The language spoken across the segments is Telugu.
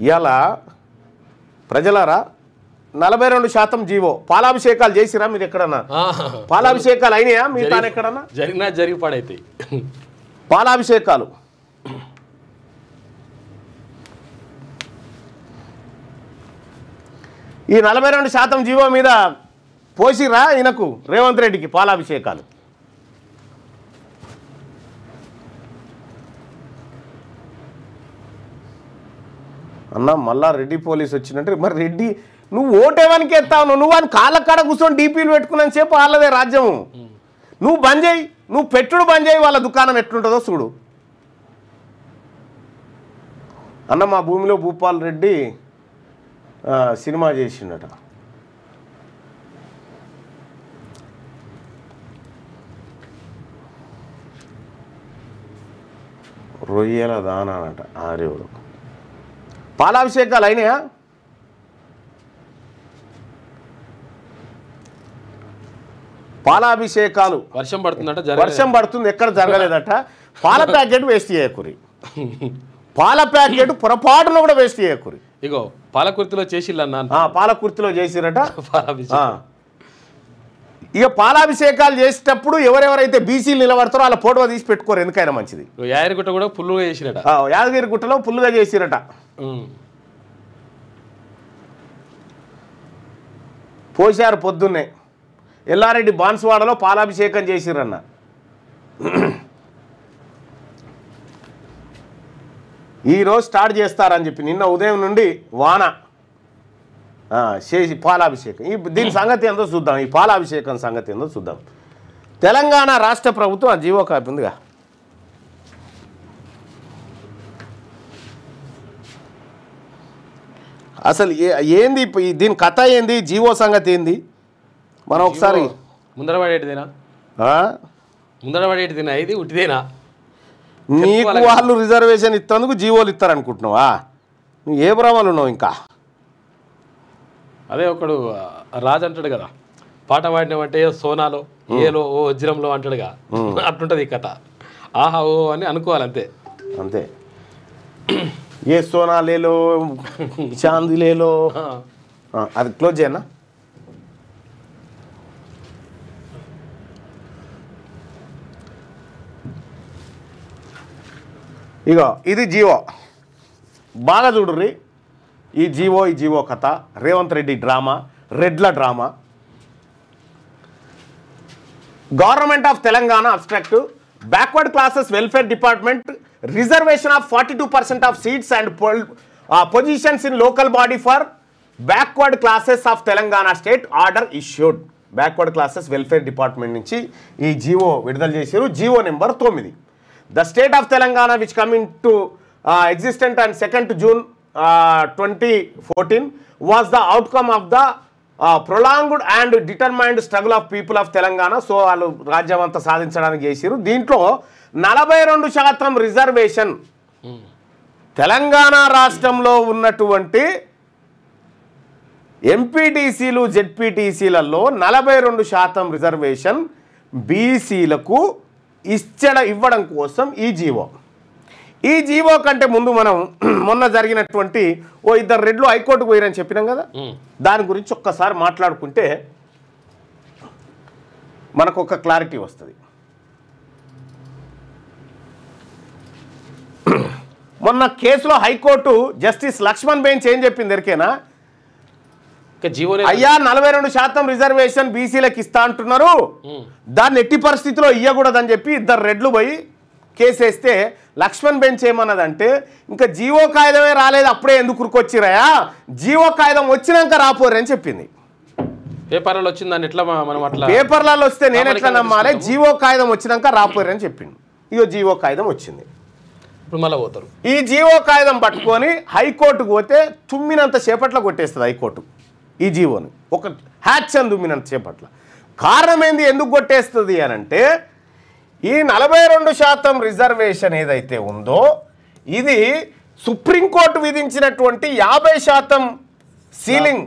ఇలా ప్రజలారా 42% జీవో పాలాభిషేకాలు చేసిరా మీరు ఎక్కడన్నా పాలాభిషేకాలు అయినాయా మీ తాను ఎక్కడన్నా జరిగి పడైతాయి పాలాభిషేకాలు ఈ 42% జీవో మీద పోసిరా ఈయనకు రేవంత్ రెడ్డికి పాలాభిషేకాలు అన్న మళ్ళా రెడ్డి పోలీసు వచ్చినట్టు మరి రెడ్డి నువ్వు ఓటేవానికి ఎత్తావు నువ్వు అని కాళ్ళ కాడ కూర్చొని డీపీలు పెట్టుకున్నాను సేపు వాళ్ళదే రాజ్యము నువ్వు బంద్ చేయి నువ్వు పెట్టుడు బంద్ చేయి వాళ్ళ దుకాణం ఎట్లుంటుందో చూడు అన్న మా భూమిలో భూపాల్ రెడ్డి సినిమా చేసిండట రొయ్యల దానట ఆరేవుడు పాలాభిషేకాలు అయినాయా పాలాభిషేకాలు వర్షం పడుతుందట వర్షం పడుతుంది ఎక్కడ జరగలేదట పాల ప్యాకెట్ వేస్ట్ చేయకురి పాల ప్యాకెట్ పొరపాటున కూడా వేస్ట్ చేయకురి ఇగో పాలకుర్తిలో చేసిల్లన్నా పాలకుర్తిలో చేసిరట ఇక పాలాభిషేకాలు చేసేటప్పుడు ఎవరెవరైతే బీసీలు నిలబడతారో వాళ్ళ ఫోటో తీసి పెట్టుకోరు ఎందుకైనా మంచిది యాదగిరిగుట్ట కూడా ఫుల్గా చేసిరట యాదగిరిగుట్టలో ఫుల్గా చేసిరట పోశారు పొద్దున్నే ఎల్లారెడ్డి బాన్స్వాడలో పాలాభిషేకం చేసిరన్న ఈరోజు స్టార్ట్ చేస్తారని చెప్పి నిన్న ఉదయం నుండి వాన చేసి పాలాభిషేకం దీని సంగతి ఏందో చూద్దాం ఈ పాలాభిషేకం సంగతి ఏందో చూద్దాం తెలంగాణ రాష్ట్ర ప్రభుత్వం ఆ జీవో కాపీ ఉందిగా అసలు ఏంది దీని కథ ఏంది జీవో సంగతి ఏంది మనం ఒకసారి ముందరపడేటిదేనా ముందరపడేటిదేనా ఇది ఉట్టిదేనా నీకు వాళ్ళు రిజర్వేషన్ ఇస్తేందుకు జీవోలు ఇస్తారనుకుంటున్నావా నువ్వు ఏ భ్రమలు ఉన్నావు ఇంకా అదే ఒకడు రాజు అంటాడు కదా పాట పాడినామంటే సోనాలో ఏలో ఓ వజ్రంలో అంటాడుగా అట్లుంటుంది ఈ కథ ఆహా ఓ అని అనుకోవాలి అంతే అంతే ఏ సోనా లేలో చాంది లేలో అది క్లోజ్ చేయనా ఇగో ఇది జీవో బాగా చూడుర్రి ఈ జీవో కథ రేవంత్ రెడ్డి డ్రామా రెడ్ల drama government of Telangana abstract backward classes welfare department reservation of 42% of seats and positions in local body for backward classes of Telangana state order issued backward classes welfare department నుంచి ఈ జీవో విడుదల చేశారు GO number 9 The state of Telangana, which come into existence on 2nd June 2014, was the outcome of the prolonged and determined struggle of people of Telangana. So, వాళ్ళు రాజ్యం అంతా సాధించడానికి చేశారు దీంట్లో 42% రిజర్వేషన్ తెలంగాణ రాష్ట్రంలో ఉన్నటువంటి ఎంపీటీసీలు జెడ్పీటీసీలలో 42% రిజర్వేషన్ బీసీలకు ఇవ్వడం కోసం ఈ జీవో కంటే ముందు మనం మొన్న జరిగినటువంటి ఇద్దరు రెడ్లు హైకోర్టుకు పోయారని చెప్పినాం కదా దాని గురించి ఒక్కసారి మాట్లాడుకుంటే మనకు ఒక క్లారిటీ వస్తుంది మొన్న కేసులో హైకోర్టు జస్టిస్ లక్ష్మణ్ బెంచ్ ఏం చెప్పింది ఎరికేనా అయ్యా 42% రిజర్వేషన్ బీసీలకు ఇస్తా అంటున్నారు దాన్ని ఎట్టి పరిస్థితిలో ఇయ్యకూడదని చెప్పి ఇద్దరు రెడ్లు పోయి కేసు వేస్తే లక్ష్మణ్ బెంచ్ ఏమన్నదంటే ఇంకా జీవో కాగితమే రాలేదు అప్పుడే ఎందుకు ఉరుకొచ్చిరాయా జీవో కాగితం వచ్చినాక రాపోరని చెప్పింది పేపర్లలో వచ్చిందని ఎట్లా మనం అట్లా పేపర్లలో వస్తే నేను ఎట్లా నమ్మాలి జీవో కాగితం వచ్చినాక రాపోరని చెప్పింది ఇగో జీవో కాగితం వచ్చింది ఇప్పుడు మళ్ళీ పోతారు ఈ జీవో కాగితం పట్టుకొని హైకోర్టుకు పోతే తుమ్మినంత సేపట్లో కొట్టేస్తుంది హైకోర్టు ఈ జీవోని ఒక హ్యాచ్ అని దుమ్మినంత సేపట్ల కారణం ఏంది ఎందుకు కొట్టేస్తుంది అని అంటే ఈ 42% రిజర్వేషన్ ఏదైతే ఉందో ఇది సుప్రీంకోర్టు విధించినటువంటి 50% సీలింగ్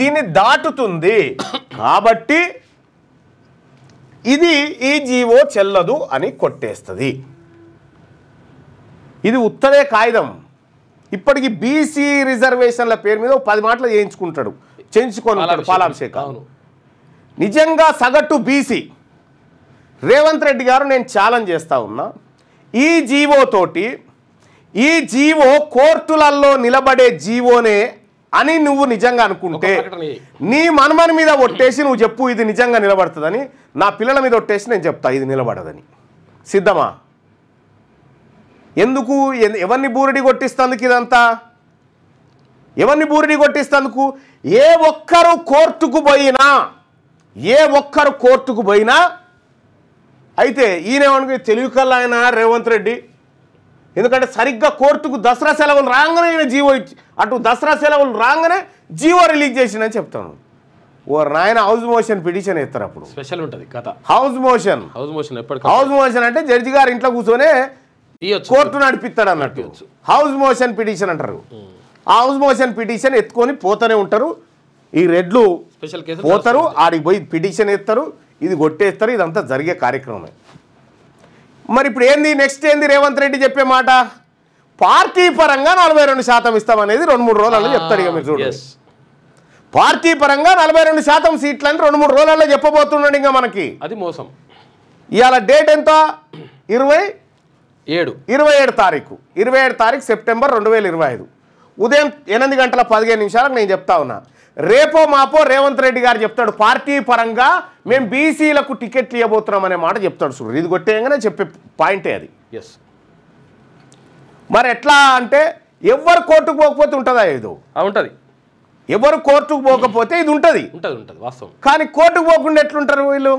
దీన్ని దాటుతుంది కాబట్టి ఇది ఈ జీవో చెల్లదు అని కొట్టేస్తుంది ఇది ఉత్తరే కాగితం ఇప్పటికి బీసీ రిజర్వేషన్ల పేరు మీద 10 మాటలు చేయించుకొని పాలాభిషేకం. నిజంగా సగటు బీసీ రేవంత్ రెడ్డి గారు నేను ఛాలెంజ్ చేస్తా ఉన్నా, ఈ జీవో తోటి ఈ జీవో కోర్టులలో నిలబడే జీవోనే అని నువ్వు నిజంగా అనుకుంటే నీ మనమని మీద ఒట్టేసి నువ్వు చెప్పు ఇది నిజంగా నిలబడుతుందని, నా పిల్లల మీద ఒట్టేసి నేను చెప్తా ఇది నిలబడదని. సిద్ధమా? ఎందుకు ఎవరిని బూరిడి కొట్టిస్తందుకు ఇదంతా? ఎవరిని బూరిడి కొట్టిస్తందుకు? ఏ ఒక్కరు కోర్టుకు పోయినా అయితే ఈయనేమనుకు తెలివి కల్లా ఆయన రేవంత్ రెడ్డి, ఎందుకంటే సరిగ్గా కోర్టుకు దసరా సెలవులు రాగానే జీవో ఇచ్చి అటు దసరా సెలవులు రాగానే జీవో రిలీజ్ చేసిందని చెప్తాను. ఓ నాయన హౌస్ మోషన్ పిటిషన్ ఎత్తారు. అప్పుడు స్పెషల్ ఉంటుంది కథ. హౌస్ మోషన్ అంటే జడ్జి గారు ఇంట్లో కూర్చొనే కోర్టు నడిపిస్తాడు అన్నట్టు హౌస్ మోషన్ పిటిషన్ అంటారు. ఆ హౌస్ మోషన్ పిటిషన్ ఎత్తుకొని పోతూనే ఉంటారు. ఈ రెడ్లు స్పెషల్ కేసు పోతారు, ఆడికి పోయి పిటిషన్ ఎత్తారు, ఇది కొట్టేస్తారు. ఇదంతా జరిగే కార్యక్రమమే. మరి ఇప్పుడు ఏంది నెక్స్ట్ ఏంది రేవంత్ రెడ్డి చెప్పే మాట? పార్టీ పరంగా 42% ఇస్తామనేది 2-3 రోజులలో చెప్తాడు. ఇక మీరు చూడండి, పార్టీ పరంగా 42% సీట్లని 2-3 రోజులలో చెప్పబోతున్నాడు. ఇంకా మనకి అది మోసం. ఇవాళ డేట్ ఎంత? 27 తారీఖు సెప్టెంబర్ 2025 ఉదయం 8:15 నేను చెప్తా ఉన్నా. రేపో మాపో రేవంత్ రెడ్డి గారు చెప్తాడు పార్టీ పరంగా మేము బీసీలకు టికెట్లు ఇవ్వబోతున్నాం అనే మాట చెప్తాడు. చూడు, ఇది కొట్టేయంగానే చెప్పే పాయింటే అది. మరి ఎట్లా అంటే ఎవరు కోర్టుకు పోకపోతే ఉంటుందా? ఏదో ఉంటుంది. ఎవరు కోర్టుకు పోకపోతే ఇది ఉంటుంది వాస్తవం. కానీ కోర్టుకు పోకుండా ఎట్లుంటారు వీళ్ళు?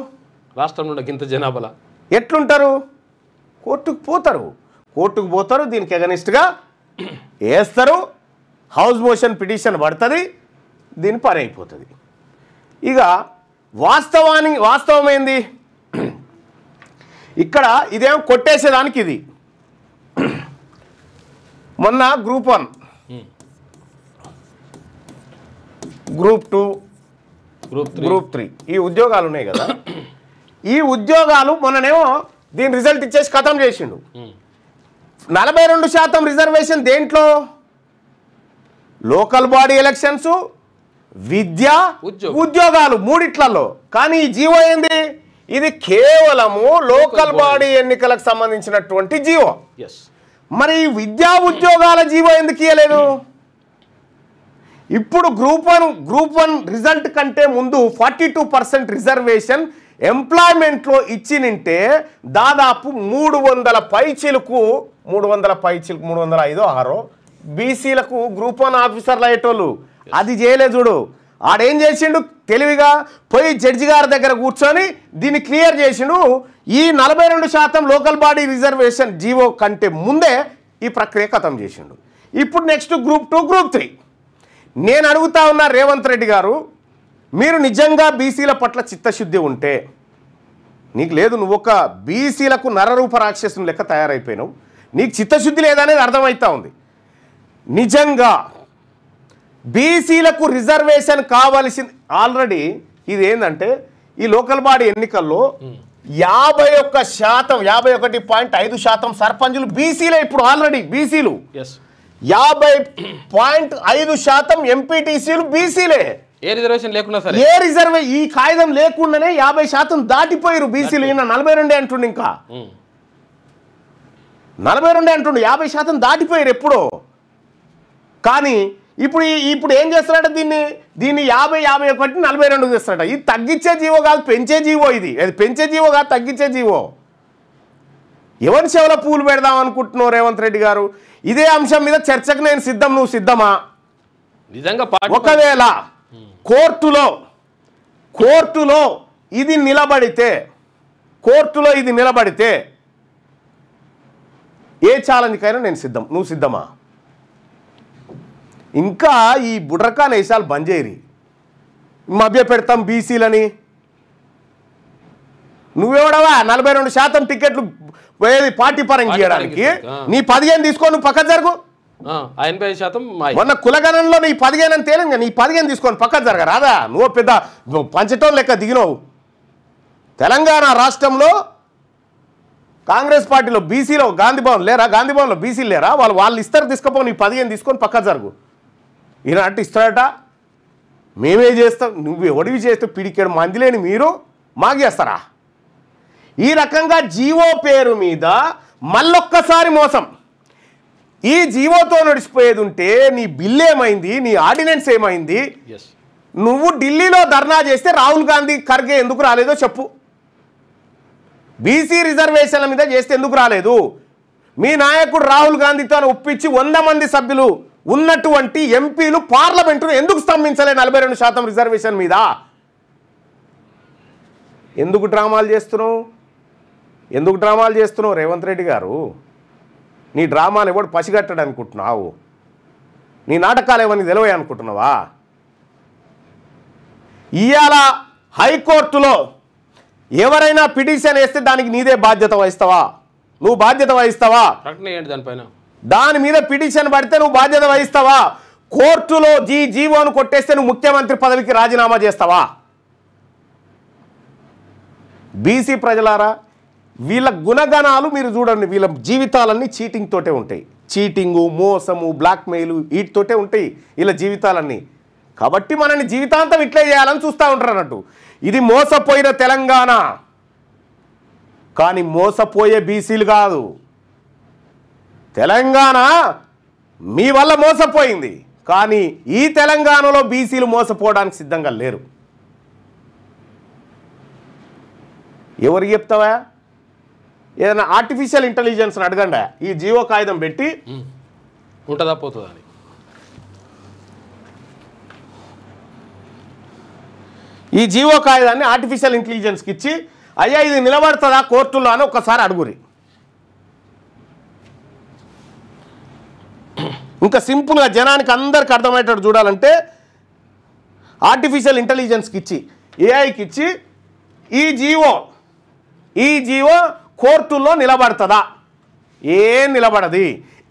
రాష్ట్రంలో ఇంత జనాభా ఎట్లుంటారు? కోర్టుకు పోతారు, దీనికి ఎగనిస్ట్గా వేస్తారు, హౌస్ మోషన్ పిటిషన్ పడుతుంది, దీని పని అయిపోతుంది. ఇక వాస్తవం ఏంది? ఇక్కడ ఇదేం కొట్టేసేదానికి ఇది మొన్న గ్రూప్ 1 గ్రూప్ 2 గ్రూప్ 3 ఈ ఉద్యోగాలు ఉన్నాయి కదా, ఈ ఉద్యోగాలు మొన్ననేమో దీని రిజల్ట్ ఇచ్చేసి ఖతం చేసిండు. 42% రిజర్వేషన్ దేంట్లో? లోకల్ బాడీ ఎలక్షన్స్, విద్య, ఉద్యోగాలు మూడిట్లలో. కానీ ఈ జీవో ఏంది? ఇది కేవలము లోకల్ బాడీ ఎన్నికలకు సంబంధించినటువంటి జీవో. మరి విద్యా ఉద్యోగాల జీవో ఎందుకు ఇవ్వలేదు? ఇప్పుడు గ్రూప్ 1 రిజల్ట్ కంటే ముందు 42% రిజర్వేషన్ ఎంప్లాయ్మెంట్లో ఇచ్చినింటే దాదాపు 300 పైచీలకు 305 బీసీలకు గ్రూప్ 1 ఆఫీసర్లు అయ్యేటోళ్ళు. అది చేయలేదు. చూడు, ఆడేం చేసిండు తెలివిగా పోయి జడ్జి గారి దగ్గర కూర్చొని దీన్ని క్లియర్ చేసిండు. ఈ 42% లోకల్ బాడీ రిజర్వేషన్ జీవో కంటే ముందే ఈ ప్రక్రియ ఖతం చేసిండు. ఇప్పుడు నెక్స్ట్ గ్రూప్ 2 గ్రూప్ 3 నేను అడుగుతా ఉన్నా రేవంత్ రెడ్డి గారు, మీరు నిజంగా బీసీల పట్ల చిత్తశుద్ధి ఉంటే, నీకు లేదు, నువ్వు ఒక బీసీలకు నరరూప రాక్షసుని లెక్క తయారైపోయినావు, నీకు చిత్తశుద్ధి లేదనేది అర్థమవుతా ఉంది. నిజంగా బీసీలకు రిజర్వేషన్ కావాల్సింది ఆల్రెడీ ఇది ఏంటంటే ఈ లోకల్ బాడీ ఎన్నికల్లో 51.5% సర్పంచులు బీసీలే. ఇప్పుడు ఆల్రెడీ బీసీలు 50.5% ఎంపీటీసీలు బీసీలే. ఏ రిజర్వేషన్ లేకుండా సరే, ఏ రిజర్వేషన్ ఈ కాగితం లేకుండానే 50% దాటిపోయారు బీసీలు. ఈయన 42 అంటుండు, ఇంకా 42 అంటుండు, 50% దాటిపోయారు ఎప్పుడో. కానీ ఇప్పుడు ఏం చేస్తారట? దీన్ని 50-51 42 చేస్తారట. ఇది తగ్గించే జీవో కాదు, పెంచే జీవో. ఇది పెంచే జీవో కాదు, తగ్గించే జీవో. ఎవరి చెవుల పూలు పెడదాం అనుకుంటున్నావు రేవంత్ రెడ్డి గారు? ఇదే అంశం మీద చర్చకు నేను సిద్ధం, నువ్వు సిద్ధమా? నిజంగా ఒకవేళ కోర్టులో ఇది నిలబడితే ఏ ఛాలెంజ్కైనా నేను సిద్ధం, నువ్వు సిద్ధమా? ఇంకా ఈ బుడ్రకా నేషాలు బంద్ చేయరి, మభ్య పెడతాం బీసీలని. నువ్వెవడవా 42% టికెట్లు పార్టీ పరంగా చేయడానికి? నీ 15 తీసుకో, నువ్వు పక్క జరుగు. 80% మొన్న కులగణంలో నీ 15 అని తేలింది, నీ 15 తీసుకొని పక్క జరగ రాదా? నువ్వు పెద్ద పంచటోన్ లెక్క దిగినవు. తెలంగాణ రాష్ట్రంలో కాంగ్రెస్ పార్టీలో బీసీలో గాంధీభవన్ లేరా? గాంధీభవన్లో బీసీలు లేరా? వాళ్ళు ఇస్తారు, తీసుకపో, నీ 15 తీసుకొని పక్క జరుగు. ఈయన అంటే ఇస్తాడట, మేమే చేస్తాం. నువ్వు ఎవడివి చేస్తే పిడికేడు మంది లేని మీరు మాకు చేస్తారా? ఈ రకంగా జీవో పేరు మీద మళ్ళొక్కసారి మోసం. ఈ జీవోతో నడిచిపోయేది ఉంటే నీ బిల్ ఏమైంది, నీ ఆర్డినెన్స్ ఏమైంది? నువ్వు ఢిల్లీలో ధర్నా చేస్తే రాహుల్ గాంధీ ఖర్గే ఎందుకు రాలేదో చెప్పు. బీసీ రిజర్వేషన్ల మీద చేస్తే ఎందుకు రాలేదు? మీ నాయకుడు రాహుల్ గాంధీతో ఒప్పించి 100 మంది సభ్యులు ఉన్నటువంటి ఎంపీలు పార్లమెంటును ఎందుకు స్తంభించలే 42% రిజర్వేషన్ మీద? ఎందుకు డ్రామాలు చేస్తున్నావు రేవంత్ రెడ్డి గారు? నీ డ్రామాలు ఎవడు పసిగట్టాడు అనుకుంటున్నావు? నీ నాటకాలు ఏమని తెలివే అనుకుంటున్నావా? ఇవాళ హైకోర్టులో ఎవరైనా పిటిషన్ వేస్తే దానికి నీదే బాధ్యత వహిస్తావా? నువ్వు బాధ్యత వహిస్తావా? దానిపైన దాని మీద పిటిషన్ పడితే నువ్వు బాధ్యత వహిస్తావా? కోర్టులో జీవోను కొట్టేస్తే నువ్వు ముఖ్యమంత్రి పదవికి రాజీనామా చేస్తావా? బీసీ ప్రజలారా, వీళ్ళ గుణగణాలు మీరు చూడండి. వీళ్ళ జీవితాలన్నీ చీటింగ్ తోటే ఉంటాయి. చీటింగు, మోసము, బ్లాక్మెయిల్ వీటితోటే ఉంటాయి వీళ్ళ జీవితాలన్నీ. కాబట్టి మనని జీవితాంతం ఇట్లే చేయాలని చూస్తూ ఉంటారు అన్నట్టు. ఇది మోసపోయిన తెలంగాణ, కానీ మోసపోయే బీసీలు కాదు. తెలంగాణ మీ వల్ల మోసపోయింది, కానీ ఈ తెలంగాణలో బీసీలు మోసపోవడానికి సిద్ధంగా లేరు. ఎవరికి చెప్తావా? ఏదైనా ఆర్టిఫిషియల్ ఇంటెలిజెన్స్ని అడగండి, ఈ జీవో కాగితం పెట్టి ఉంటుందా పోతుందా అని. ఈ జీవో కాగితాన్ని ఆర్టిఫిషియల్ ఇంటెలిజెన్స్కి ఇచ్చి, అయ్యా ఇది నిలబడుతుందా కోర్టుల్లో అని ఒక్కసారి అడుగురి. ఇంకా సింపుల్గా జనానికి అందరికి అర్థమయ్యేటట్టు చూడాలంటే ఆర్టిఫిషియల్ ఇంటెలిజెన్స్కి ఇచ్చి, ఏఐకి ఇచ్చి, ఈ జీవో కోర్టుల్లో నిలబడుతుందా? ఏం నిలబడది.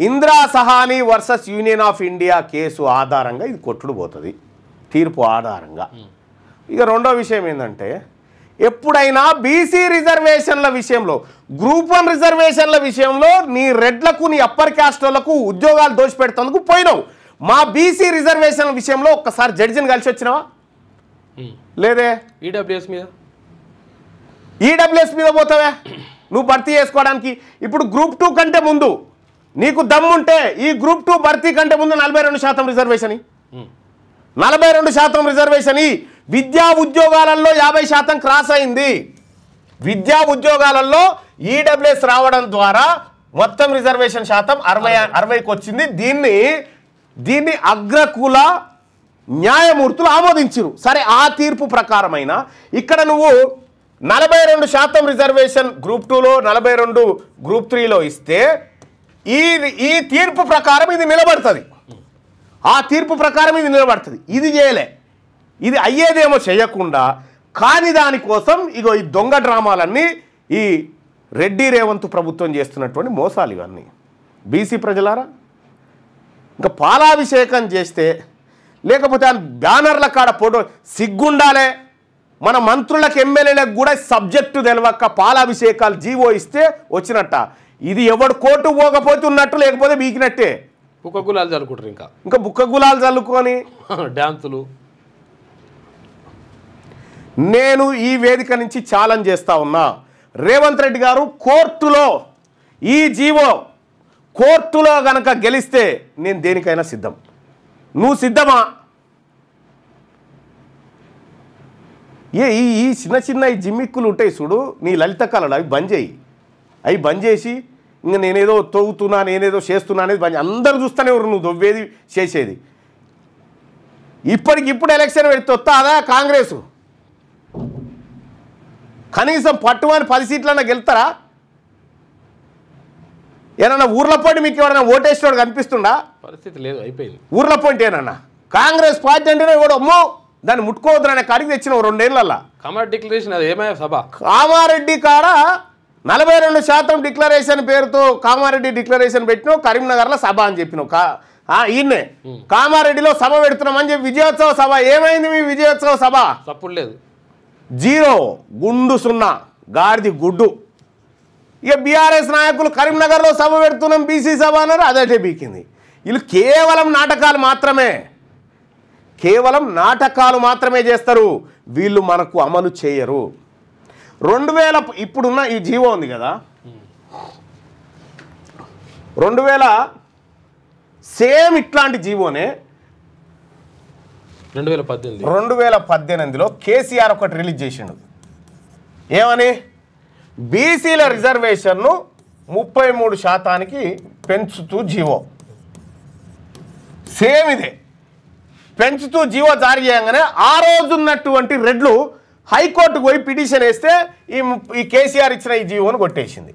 Indira Sawhney versus union of India case ఆధారంగా ఇది కొట్టుడు పోతుంది, తీర్పు ఆధారంగా. ఇక రెండో విషయం ఏంటంటే, ఎప్పుడైనా బీసీ రిజర్వేషన్ల విషయంలో, గ్రూప్ 1 రిజర్వేషన్ల విషయంలో నీ రెడ్లకు, నీ అప్పర్ క్యాస్ట్ వాళ్ళకు ఉద్యోగాలు దోషపెడుతందుకు పోయినావు. మా బీసీ రిజర్వేషన్ల విషయంలో ఒక్కసారి జడ్జిని కలిసి వచ్చినావా? లేదే. ఈడబ్ల్యూఎస్ మీద పోతావే నువ్వు భర్తీ చేసుకోవడానికి. ఇప్పుడు గ్రూప్ 2 కంటే ముందు నీకు దమ్ముంటే ఈ గ్రూప్ 2 భర్తీ కంటే ముందు 42% రిజర్వేషన్, 42% రిజర్వేషన్. విద్యా ఉద్యోగాలలో 50% క్రాస్ అయింది. విద్యా ఉద్యోగాలలో ఈడబ్ల్యూఎస్ రావడం ద్వారా మొత్తం రిజర్వేషన్ శాతం 60కి వచ్చింది. దీన్ని అగ్రకుల న్యాయమూర్తులు ఆమోదించారు. సరే, ఆ తీర్పు ప్రకారమైన ఇక్కడ నువ్వు 42% రిజర్వేషన్ గ్రూప్ 2లో, 42 గ్రూప్ 3లో ఇస్తే ఈ తీర్పు ప్రకారం ఇది నిలబడుతుంది. ఆ తీర్పు ప్రకారం ఇది నిలబడుతుంది. ఇది చేయలే. ఇది అయ్యేదేమో చేయకుండా, కాని దానికోసం ఇగో ఈ దొంగ డ్రామాలన్నీ ఈ రెడ్డి రేవంత్ ప్రభుత్వం చేస్తున్నటువంటి మోసాలు ఇవన్నీ. బీసీ ప్రజలారా, ఇంకా పాలాభిషేకం చేస్తే, లేకపోతే ఆ బ్యానర్ల కాడ ఫోటో సిగ్గుండాలే. మన మంత్రులకు, ఎమ్మెల్యేలకు కూడా సబ్జెక్టు తెలవక పాలాభిషేకాలు జీవో ఇస్తే వచ్చినట్ట. ఇది ఎవడు కోర్టు పోకపోతే ఉన్నట్టు, లేకపోతే బీకినట్టే. బుక్క గులాలు చల్లుకుంటారు. ఇంకా బుక్క గులాలు చల్లుకొని డ్యాన్సులు. నేను ఈ వేదిక నుంచి ఛాలెంజ్ చేస్తా ఉన్నా, రేవంత్ రెడ్డి గారు కోర్టులో ఈ జీవో కోర్టులో గనక గెలిస్తే నేను దేనికైనా సిద్ధం. నువ్వు సిద్ధమా? ఈ చిన్న ఈ జిమ్మిక్కులు ఉంటాయి చూడు, నీ లలిత కళలు, అవి బంద్ చేసి ఇంకా నేనేదో తవ్వుతున్నా, నేనేదో చేస్తున్నా అనేది బంద్. అందరూ చూస్తూనే ఎవరు నువ్వు దొవ్వేది చేసేది. ఇప్పటికిప్పుడు ఎలక్షన్ పెడితే వస్తుందా కాంగ్రెస్? కనీసం పట్టుమని 10 సీట్లన్నా గెలుతారా? ఏమన్నా ఊర్ల పోటీ మీకు ఎవరైనా ఓటేసినోడు కనిపిస్తుండా? పరిస్థితి లేదు, అయిపోయింది. ఊర్ల పోటీ ఏనన్నా కాంగ్రెస్ పార్టీ అంటేనే కూడా అమ్మో దాన్ని ముట్టుకోవద్దురనే కాడికి తెచ్చిన 2 ఏళ్ళ కామారెడ్డి డిక్లరేషన్. అది ఏమయ్యా సభ? కామారెడ్డి కాడ 42% డిక్లరేషన్ పేరుతో కామారెడ్డి డిక్లరేషన్ పెట్టినావు, కరీంనగర్లో సభ అని చెప్పినావు. ఈయన్నే కామారెడ్డిలో సభ పెడుతున్నామని చెప్పి విజయోత్సవ సభ. ఏమైంది మీ విజయోత్సవ సభ? తప్పుడు లేదు, 0, గుండు 0, గాడిది గుడ్డు. ఇక బీఆర్ఎస్ నాయకులు కరీంనగర్లో సభ పెడుతున్నాం బీసీ సభ అన్నారు, అదటే బీకింది. వీళ్ళు కేవలం నాటకాలు మాత్రమే, కేవలం నాటకాలు మాత్రమే చేస్తారు. వీళ్ళు మనకు అమలు చేయరు. 2000 ఇప్పుడున్న ఈ జీవో ఉంది కదా, 2000 సేమ్ ఇట్లాంటి జీవోనే 2018లో కేసీఆర్ ఒకటి రిలీజ్ చేసిండు. ఏమని? బీసీల రిజర్వేషన్ను 33% పెంచుతూ జీవో. సేమ్ ఇదే పెంచుతూ జీవో జారీ చేయగానే ఆ రోజు ఉన్నటువంటి రెడ్లు హైకోర్టుకు పోయి పిటిషన్ వేస్తే ఈ కేసీఆర్ ఇచ్చిన ఈ జీవోను కొట్టేసింది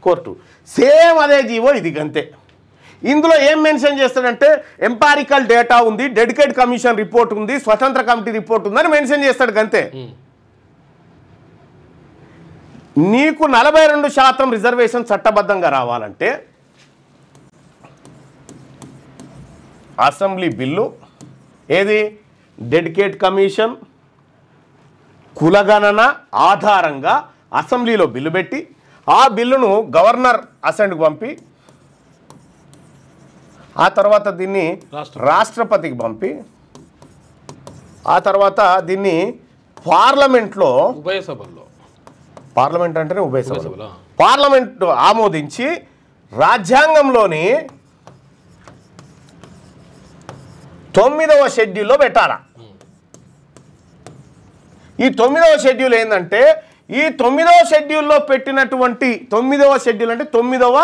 కోర్టు. సేమ్ అదే జీవో ఇది గంతే. ఇందులో ఏం మెన్షన్ చేస్తాడంటే ఎంపారికల్ డేటా ఉంది, డెడికేట్ కమిషన్ రిపోర్ట్ ఉంది, స్వతంత్ర కమిటీ రిపోర్ట్ ఉందని మెన్షన్ చేస్తాడు గంతే. నీకు 42% రిజర్వేషన్ చట్టబద్ధంగా రావాలంటే అసెంబ్లీ బిల్లు ఏది, డెడికేట్ కమిషన్ కులగణన ఆధారంగా అసెంబ్లీలో బిల్లు పెట్టి ఆ బిల్లును గవర్నర్ అసెంట్కి పంపి ఆ తర్వాత దీన్ని రాష్ట్రపతికి పంపి ఆ తర్వాత దీన్ని పార్లమెంట్లో ఉభయ సభల్లో, పార్లమెంట్ అంటేనే ఉభయ సభలో పార్లమెంట్ ఆమోదించి రాజ్యాంగంలోని 9వ షెడ్యూల్లో పెట్టాలా. ఈ 9వ షెడ్యూల్ ఏంటంటే ఈ 9వ షెడ్యూల్లో పెట్టినటువంటి 9వ షెడ్యూల్ అంటే 9వ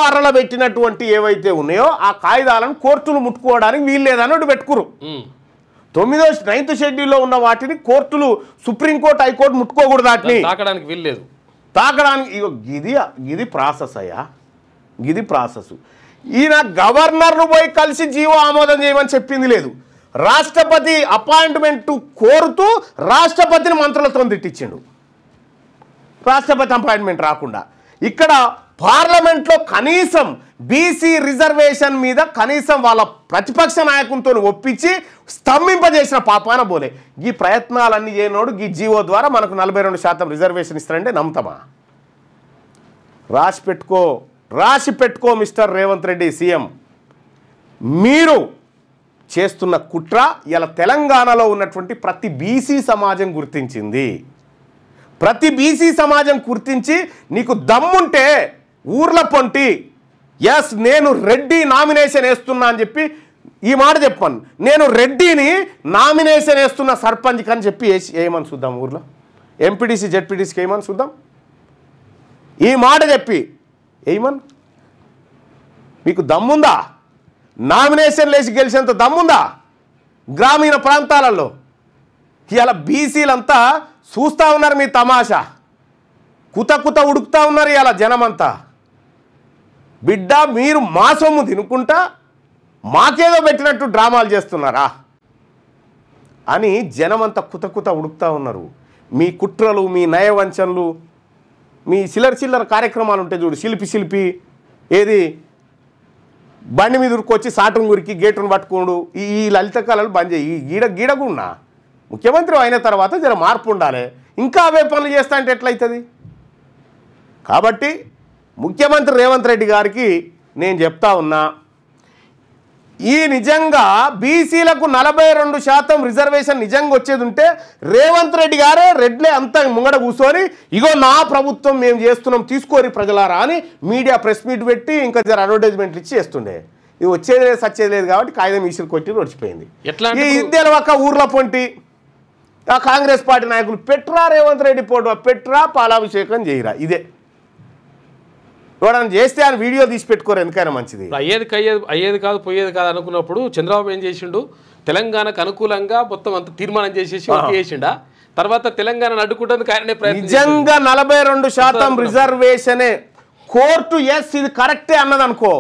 అర్రలో పెట్టినటువంటి ఏవైతే ఉన్నాయో ఆ కాయిదాలను కోర్టులు ముట్టుకోవడానికి వీలు లేదని పెట్టుకురు. 9th షెడ్యూల్లో ఉన్న వాటిని కోర్టులు సుప్రీంకోర్టు హైకోర్టు ముట్టుకోకూడదు, వాటిని తాకడానికి వీలు లేదు. తాకడానికి ఇది ప్రాసెస్ అయ్యా, ఇది ప్రాసెస్. ఈయన గవర్నర్ను పోయి కలిసి జీవో ఆమోదం చేయమని చెప్పింది లేదు. రాష్ట్రపతి అపాయింట్మెంట్ కోరుతూ రాష్ట్రపతిని మంత్రులతో తిట్టించిండు, రాష్ట్రపతి అపాయింట్మెంట్ రాకుండా. ఇక్కడ పార్లమెంట్లో కనీసం బీసీ రిజర్వేషన్ మీద కనీసం వాళ్ళ ప్రతిపక్ష నాయకులతో ఒప్పించి స్తంభింపజేసిన పాపాన పోలే. ఈ ప్రయత్నాలన్నీ చేయనోడు ఈ జీవో ద్వారా మనకు 42% రిజర్వేషన్ ఇస్తారంటే నమ్ముతామా? రాసి పెట్టుకో మిస్టర్ రేవంత్ రెడ్డి సీఎం. మీరు చేస్తున్న కుట్ర ఇలా తెలంగాణలో ఉన్నటువంటి ప్రతి బీసీ సమాజం గుర్తించింది. ప్రతి బీసీ సమాజం గుర్తించి నీకు దమ్ముంటే ఊర్ల పొంటి ఎస్ నేను రెడ్డి నామినేషన్ వేస్తున్నా అని చెప్పి ఈ మాట చెప్పాను. నేను రెడ్డిని నామినేషన్ వేస్తున్న సర్పంచ్కి అని చెప్పి వేయమని చూద్దాం. ఊర్లో ఎంపీటీసీ జెడ్పీటీసీకి వేయమని చూద్దాం. ఈ మాట చెప్పి వేయమని. మీకు దమ్ముందా? నామినేషన్ లేచి గెలిచేంత దమ్ముందా? గ్రామీణ ప్రాంతాలలో ఇలా బీసీలంతా చూస్తూ ఉన్నారు మీ తమాషా. కుత ఉడుకుతా ఉన్నారు ఇలా జనమంతా. బిడ్డ మీరు మా సొమ్ము తినుకుంటా మాకేదో పెట్టినట్టు డ్రామాలు చేస్తున్నారా అని జనమంతా కుత ఉడుకుతా ఉన్నారు. మీ కుట్రలు, మీ నయవంచనలు, మీ చిల్లర కార్యక్రమాలు ఉంటాయి చూడు. శిల్పి ఏది బండి మీద ఉరుకొచ్చి సాటును గురికి గేటును పట్టుకోడు. ఈ లలిత కళలు బంద్ చేయి. గీడగున్నా ముఖ్యమంత్రి అయిన తర్వాత జర మార్పు ఉండాలి. ఇంకా అవే పనులు చేస్తా అంటే ఎట్లయితుంది? కాబట్టి ముఖ్యమంత్రి రేవంత్ రెడ్డి గారికి నేను చెప్తా ఉన్నా, ఈ నిజంగా బీసీలకు 42% రిజర్వేషన్ నిజంగా వచ్చేది ఉంటే రేవంత్ రెడ్డి గారే రెడ్లే అంతా ముంగడ కూర్చొని ఇగో నా ప్రభుత్వం మేము చేస్తున్నాం తీసుకోరి ప్రజలారా అని మీడియా ప్రెస్ మీట్ పెట్టి ఇంకా జర అడ్వర్టైజ్మెంట్లు ఇచ్చి చేస్తుండే. ఇది వచ్చేది లేదు సచ్చేది లేదు కాబట్టి కాగితం ఈసులు కొట్టి నడిచిపోయింది. ఈ ఇద్దరు ఒక ఊర్ల పొంటి ఆ కాంగ్రెస్ పార్టీ నాయకులు పెట్రా రేవంత్ రెడ్డి పోటు పెట్రా పాలాభిషేకం చేయరా. ఇదే ఎవడన్నా చేస్తే ఆయన వీడియో తీసి పెట్టుకోరు, ఎందుకైనా మంచిది. అయ్యేది కాదు పోయేది కాదు అనుకున్నప్పుడు చంద్రబాబు ఏం చేసిండు? తెలంగాణకు అనుకూలంగా మొత్తం అంత తీర్మానం చేసేసి చేసిండా? తర్వాత తెలంగాణ అడ్డుకుంటేందుకు ఆయననే ప్రయత్నం. నిజంగా 42% రిజర్వేషనే కోర్టు ఎస్ ఇది కరెక్టే అన్నది అనుకో,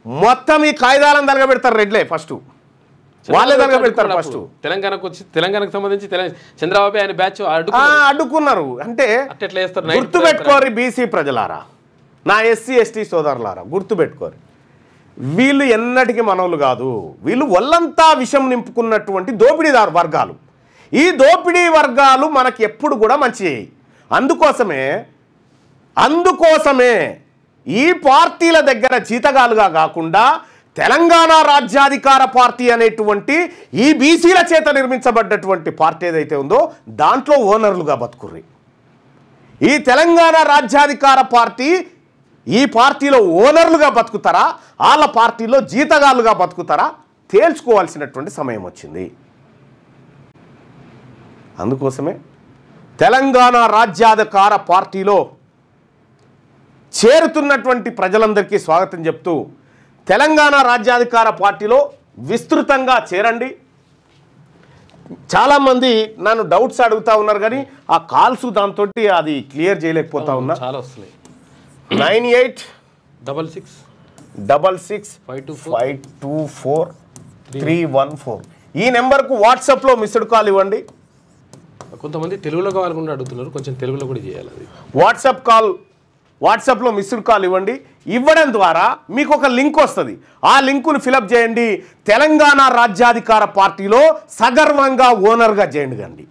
మొత్తం ఈ కాయిదాలను తలగబెడతారు రెడ్లే. ఫస్ట్ వాళ్ళే తలగబెడతారు. ఫస్ట్ తెలంగాణకు వచ్చి తెలంగాణకు సంబంధించి చంద్రబాబు ఆయన బ్యాచ్ అడ్డుకున్నారు అంటే ఎట్లా చేస్తారు? గుర్తుపెట్టుకోరు బీసీ ప్రజలారా, నా ఎస్సీ ఎస్టీ సోదరులారా గుర్తుపెట్టుకోరు. వీళ్ళు ఎన్నటికీ మనవులు కాదు. వీళ్ళు ఒళ్ళంతా విషం నింపుకున్నటువంటి దోపిడీదారు వర్గాలు. ఈ దోపిడీ వర్గాలు మనకి ఎప్పుడు కూడా మంచి. అందుకోసమే అందుకోసమే ఈ పార్టీల దగ్గర జీతగాలుగా కాకుండా తెలంగాణ రాజ్యాధికార పార్టీ అనేటువంటి ఈ బీసీల చేత నిర్మించబడ్డటువంటి పార్టీ ఏదైతే ఉందో దాంట్లో ఓనర్లుగా బతుకుర్రి. ఈ తెలంగాణ రాజ్యాధికార పార్టీ ఈ పార్టీలో ఓనర్లుగా బతుకుతారా, వాళ్ళ పార్టీలో జీతగాలుగా బతుకుతారా తేల్చుకోవాల్సినటువంటి సమయం వచ్చింది. అందుకోసమే తెలంగాణ రాజ్యాధికార పార్టీలో చేరుతున్నటువంటి ప్రజలందరికీ స్వాగతం చెప్తూ తెలంగాణ రాజ్యాధికార పార్టీలో విస్తృతంగా చేరండి. చాలామంది నన్ను డౌట్స్ అడుగుతా ఉన్నారు కానీ ఆ కాల్స్ దాంతో అది క్లియర్ చేయలేకపోతా ఉన్నా. చాలా వస్తున్నాయి. 98666524 ఈ నెంబర్కు వాట్సాప్లో మిస్డ్ కాల్ ఇవ్వండి. కొంతమంది తెలుగులో కావాలనుకుంటే అడుగుతున్నారు, కొంచెం తెలుగులో కూడా చేయాలి. అది వాట్సాప్లో మిస్డ్ కాల్ ఇవ్వండి. ఇవ్వడం ద్వారా మీకు ఒక లింక్ వస్తుంది. ఆ లింకును ఫిలప్ చేయండి. తెలంగాణ రాజ్యాధికార పార్టీలో సగర్వంగా ఓనర్గా చేయండి.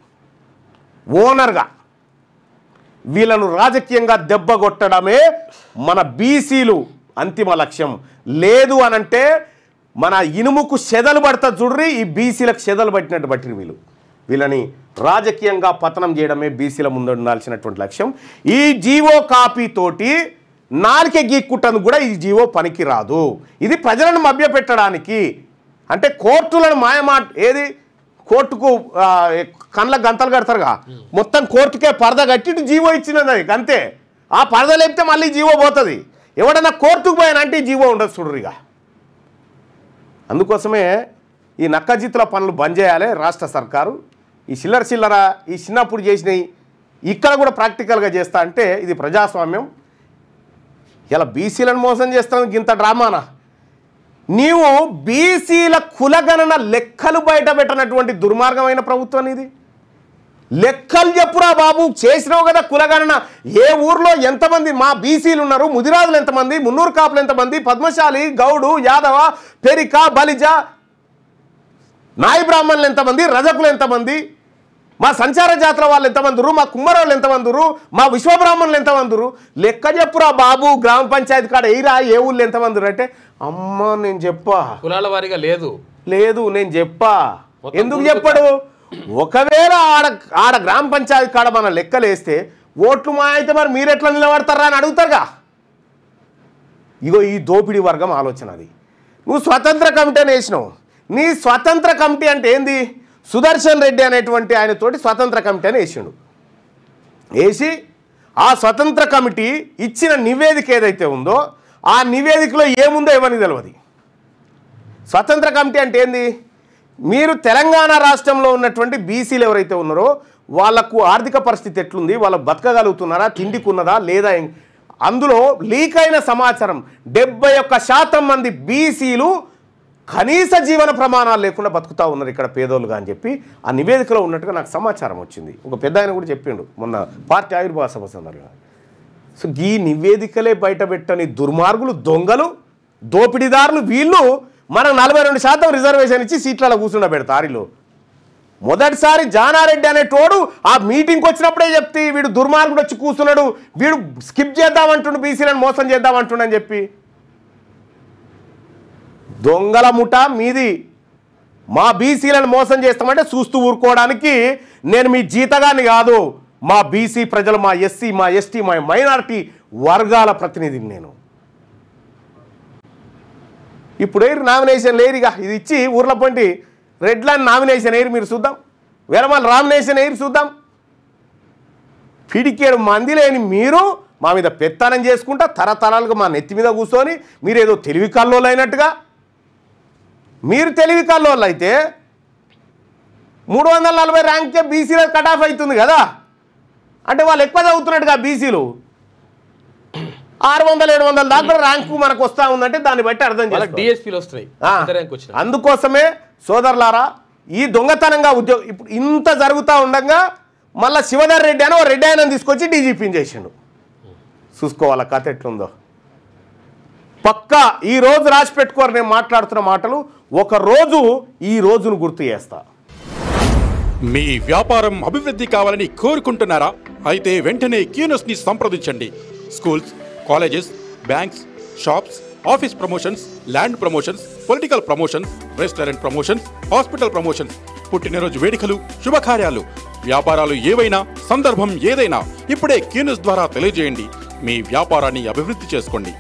ఓనర్గా వీళ్ళను రాజకీయంగా దెబ్బగొట్టడమే మన బీసీలు అంతిమ లక్ష్యం. లేదు అనంటే మన ఇనుముకు చెదలు పడతా చూడ్రి, ఈ బీసీలకు చెదలు పట్టినట్టు బట్టి వీళ్ళని రాజకీయంగా పతనం చేయడమే బీసీల ముందు ఉండాల్సినటువంటి లక్ష్యం. ఈ జీవో కాపీతోటి నాలుకే గీక్కుంటందుకు కూడా ఈ జీవో పనికి రాదు. ఇది ప్రజలను మభ్యపెట్టడానికి, అంటే కోర్టులను మాయమాట ఏది కోర్టుకు కళ్ళ గంతలు కడతారుగా, మొత్తం కోర్టుకే పరద కట్టి జీవో ఇచ్చినది అంతే. ఆ పరద లేపితే మళ్ళీ జీవో పోతుంది. ఎవడన్నా కోర్టుకు పోయానంటే జీవో ఉండదు చూడరుగా. అందుకోసమే ఈ నక్కజిత్తుల పనులు బంద్ చేయాలి రాష్ట్ర సర్కారు. ఈ చిల్లర ఈ చిన్నప్పుడు చేసినవి ఇక్కడ కూడా ప్రాక్టికల్గా చేస్తా అంటే ఇది ప్రజాస్వామ్యం. ఇలా బీసీలను మోసం చేస్తాను ఇంత డ్రామానా? నీవు బీసీల కులగణన లెక్కలు బయట పెట్టినటువంటి దుర్మార్గమైన ప్రభుత్వం ఇది. లెక్కలు చెప్పురా బాబు, చేసినావు కదా కులగణన. ఏ ఊర్లో ఎంతమంది మా బీసీలు ఉన్నారు, ముదిరాజులు ఎంతమంది, మున్నూరు కాపులు ఎంతమంది, పద్మశాలి, గౌడు, యాదవ, పెరిక, బలిజ, నాయి బ్రాహ్మణులు ఎంతమంది, రజకులు ఎంతమంది, మా సంచార జాతర వాళ్ళు ఎంతమందిరు, మా కుమ్మరోళ్ళు ఎంతమందిరు, మా విశ్వబ్రాహ్మణులు ఎంతమందిరు, లెక్క చెప్పురా బాబు. గ్రామ పంచాయతీ కాడ ఎయిరా ఏ ఊళ్ళు ఎంతమందిరు అంటే అమ్మ నేను చెప్పా కులాల వారిగా లేదు నేను చెప్పా. ఎందుకు చెప్పడు? ఒకవేళ ఆడ గ్రామ పంచాయతీ కాడ మన లెక్కలు వేస్తే ఓట్లు మా అయితే మరి మీరెట్లా నిలబడతారా అని అడుగుతారుగా. ఇగో ఈ దోపిడీ వర్గం ఆలోచన అది. నువ్వు స్వతంత్ర కమిటీ అని వేసినావు. నీ స్వతంత్ర కమిటీ అంటే ఏంది? సుదర్శన్ రెడ్డి అనేటువంటి ఆయనతోటి స్వతంత్ర కమిటీ అని వేసి ఆ స్వతంత్ర కమిటీ ఇచ్చిన నివేదిక ఏదైతే ఉందో ఆ నివేదికలో ఏముందో ఎవరికి తెలియదు. స్వతంత్ర కమిటీ అంటే ఏంది? మీరు తెలంగాణ రాష్ట్రంలో ఉన్నటువంటి బీసీలు ఎవరైతే ఉన్నారో వాళ్లకు ఆర్థిక పరిస్థితి ఎట్లుంది, వాళ్ళు బతకగలుగుతున్నారా, తిండికి ఉన్నదా లేదా, అందులో లీక్ అయిన సమాచారం 71% మంది బీసీలు కనీస జీవన ప్రమాణాలు లేకుండా బతుకుతా ఉన్నారు ఇక్కడ పేదోళ్ళుగా అని చెప్పి ఆ నివేదికలో ఉన్నట్టుగా నాకు సమాచారం వచ్చింది. ఒక పెద్ద ఆయన కూడా చెప్పిండు మొన్న పార్టీ ఆవిర్భావ సభ సందర్భంగా. సో ఈ నివేదికలే బయటపెట్టని దుర్మార్గులు, దొంగలు, దోపిడీదారులు వీళ్ళు మనకు 42% రిజర్వేషన్ ఇచ్చి సీట్లలో కూర్చుండబెడతారు. మొదటిసారి జానారెడ్డి అనేటోడు ఆ మీటింగ్కి వచ్చినప్పుడే చెప్తే వీడు దుర్మార్గుడు వచ్చి కూర్చున్నాడు, వీడు స్కిప్ చేద్దామంటుండు, బీసీలను మోసం చేద్దామంటుండని చెప్పి. దొంగల ముఠ మీది. మా బీసీలను మోసం చేస్తామంటే చూస్తూ ఊరుకోవడానికి నేను మీ జీతగాన్ని కాదు. మా బీసీ ప్రజలు, మా ఎస్సీ, మా ఎస్టీ, మా మైనారిటీ వర్గాల ప్రతినిధిని నేను. ఇప్పుడు నామినేషన్ లేరుగా, ఇది ఇచ్చి ఊర్ల పొంటి రెడ్ లైన్ నామినేషన్ ఎయిర్ మీరు చూద్దాం, వెరమల నామినేషన్ ఎయిర్ చూద్దాం. పిడికేడు మంది లేని మీరు మా మీద పెత్తనం చేసుకుంటా తరతరాలుగా మా నెత్తి మీద కూర్చొని మీరేదో తెలివి కల్లోళ్ళు అయినట్టుగా. మీరు తెలివి కల్లోళ్ళు అయితే 340 ర్యాంకే బీసీలో కట్ ఆఫ్ అవుతుంది కదా. అంటే వాళ్ళు ఎక్కువ చదువుతున్నట్టుగా బీసీలు 600-700 దాకా ర్యాంకు మనకు వస్తూ ఉందంటే దాన్ని బట్టి అర్థం చేసుకోవాలి. అందుకోసమే సోదరులారా ఈ దొంగతనంగా ఉద్యోగం ఇప్పుడు ఇంత జరుగుతూ ఉండగా మళ్ళీ శివధర్ రెడ్డి అని ఓ రెడ్డి ఆయన తీసుకొచ్చి డీజీపీని చేసిండు. చూసుకోవాల కథ ఎట్లుందో. పక్కా ఈ రోజు రాసి పెట్టుకోరు నేను మాట్లాడుతున్న మాటలు. ఒక రోజు ఈ రోజును గుర్తు చేస్తా. మీ వ్యాపారం అభివృద్ధి కావాలని కోరుకుంటున్నారా? అయితే వెంటనే క్యూనస్ ని సంప్రదించండి. Schools, colleges, banks, shops, office promotions, land promotions, political promotions, restaurant promotions, hospital promotions, పుట్టినరోజు వేడుకలు, శుభకార్యాలు, వ్యాపారాలు ఏవైనా, సందర్భం ఏదైనా ఇప్పుడే క్యూన్యూస్ ద్వారా తెలియజేయండి. మీ వ్యాపారాన్ని అభివృద్ధి చేసుకోండి.